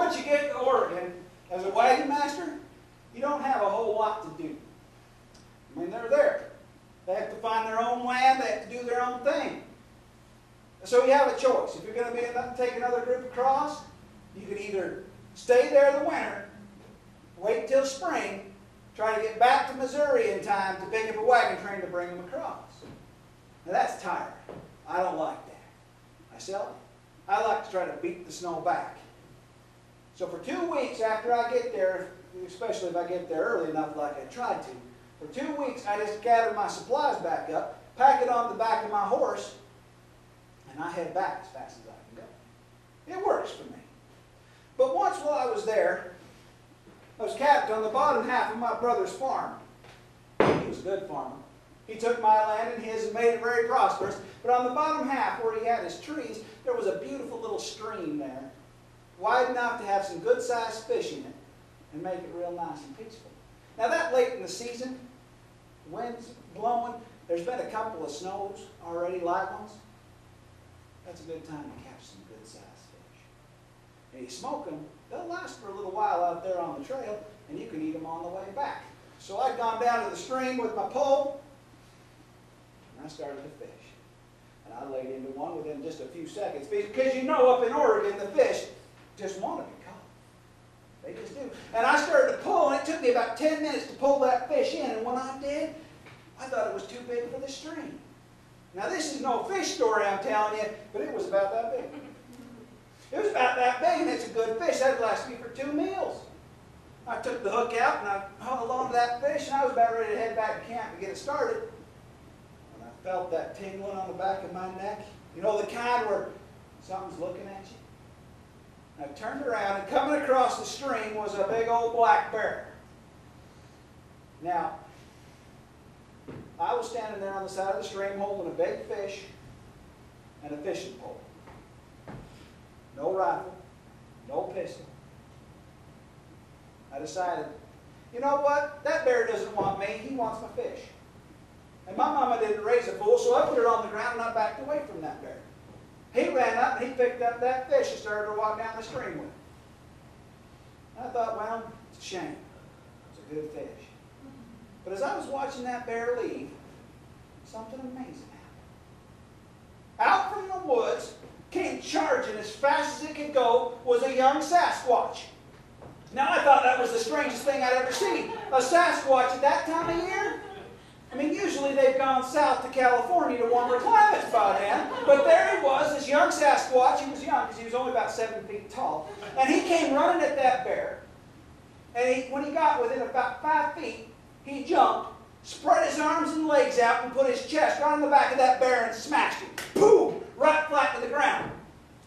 once you get to Oregon, as a wagon master, you don't have a whole lot to do. I mean, they're there. They have to find their own land. They have to do their own thing. So you have a choice. If you're going to take another group across, you can either stay there the winter, wait till spring, try to get back to Missouri in time to pick up a wagon train to bring them across. Now that's tiring. I don't like that. Myself, I like to try to beat the snow back. So for 2 weeks after I get there, especially if I get there early enough like I tried to, for 2 weeks I just gather my supplies back up, pack it on the back of my horse, and I head back as fast as I can go. It works for me. But once while I was there, I was capped on the bottom half of my brother's farm. He was a good farmer. He took my land and his and made it very prosperous. But on the bottom half where he had his trees, there was a beautiful little stream there, wide enough to have some good-sized fish in it and make it real nice and peaceful. Now that late in the season, wind's blowing, there's been a couple of snows already, light ones. That's a good time to catch some good-sized fish. And you smoke them, they'll last for a little while out there on the trail, and you can eat them on the way back. So I'd gone down to the stream with my pole, and I started to fish. And I laid into one within just a few seconds. Because you know up in Oregon, the fish just want to be caught. They just do. And I started to pull, and it took me about 10 minutes to pull that fish in. And when I did, I thought it was too big for the stream. Now this is no fish story I'm telling you, but it was about that big. It was about that big, and it's a good fish. That would last me for 2 meals. I took the hook out, and I hung on to that fish, and I was about ready to head back to camp and get it started. And I felt that tingling on the back of my neck. You know, the kind where something's looking at you. I turned around, and coming across the stream was a big old black bear. Now, I was standing there on the side of the stream holding a big fish and a fishing pole. No rifle, no pistol. I decided, you know what? That bear doesn't want me. He wants my fish. And my mama didn't raise a fool, so I put it on the ground and I backed away from that bear. He ran up and he picked up that fish and started to walk down the stream with it. I thought, well, it's a shame. It's a good fish. But as I was watching that bear leave, something amazing happened. Out from the woods, came charging as fast as it could go, was a young Sasquatch. Now I thought that was the strangest thing I'd ever seen. A Sasquatch at that time of year? I mean, usually they've gone south to California to warmer climates by then. But there he was, this young Sasquatch. He was young because he was only about 7 feet tall. And he came running at that bear. And when he got within about 5 feet, he jumped, spread his arms and legs out, and put his chest right on the back of that bear and smashed him. Boom! Right flat to the ground.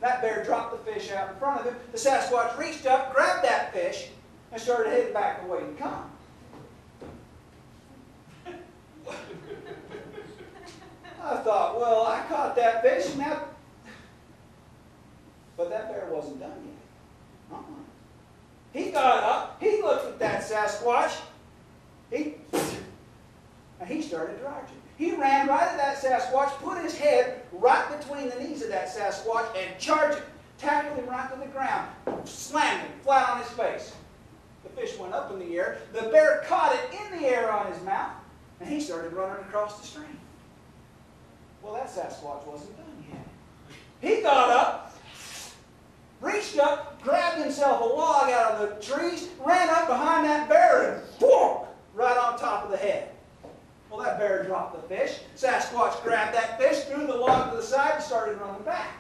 That bear dropped the fish out in front of him. The Sasquatch reached up, grabbed that fish, and started heading back the way he'd come. I thought, well, I caught that fish now. But that bear wasn't done yet. He got up, he looked at that Sasquatch, and he started charging. He ran right at that Sasquatch, put his head right between the knees of that Sasquatch, and charged him, tackled him right to the ground, slammed him flat on his face. The fish went up in the air. The bear caught it in the air on his mouth, and he started running across the stream. Well, that Sasquatch wasn't done yet. He got up, reached up, grabbed himself a log out of the trees, ran up behind that bear, and boom, right on top of the head. Well, that bear dropped the fish. Sasquatch grabbed that fish, threw the log to the side, and started running back.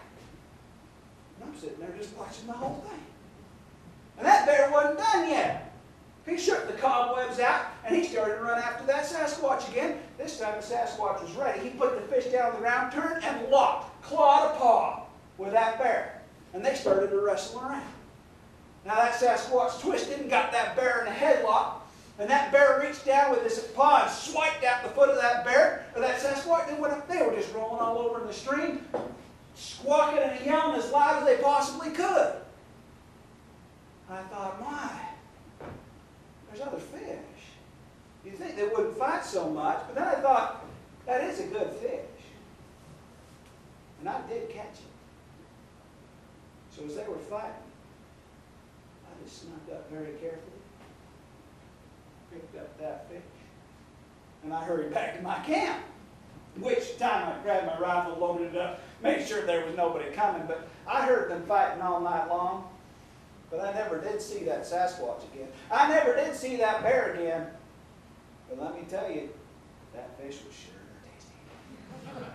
And I'm sitting there just watching the whole thing. And that bear wasn't done yet. He shook the cobwebs out, and he started to run after that Sasquatch again. This time the Sasquatch was ready. He put the fish down on the ground, turned, and locked, claw to paw, with that bear. And they started to wrestle around. Now that Sasquatch twisted and got that bear in a headlock. And that bear reached down with his paw and swiped out the foot of that bear. Or that Sasquatch, they were just rolling all over in the stream, squawking and yelling as loud as they possibly could. I thought, my, there's other fish. You'd think they wouldn't fight so much, but then I thought, that is a good fish. And I did catch it. So as they were fighting, up very carefully, picked up that fish, and I hurried back to my camp. Which time I grabbed my rifle, loaded it up, made sure there was nobody coming. But I heard them fighting all night long. But I never did see that Sasquatch again. I never did see that bear again. But let me tell you, that fish was sure tasty.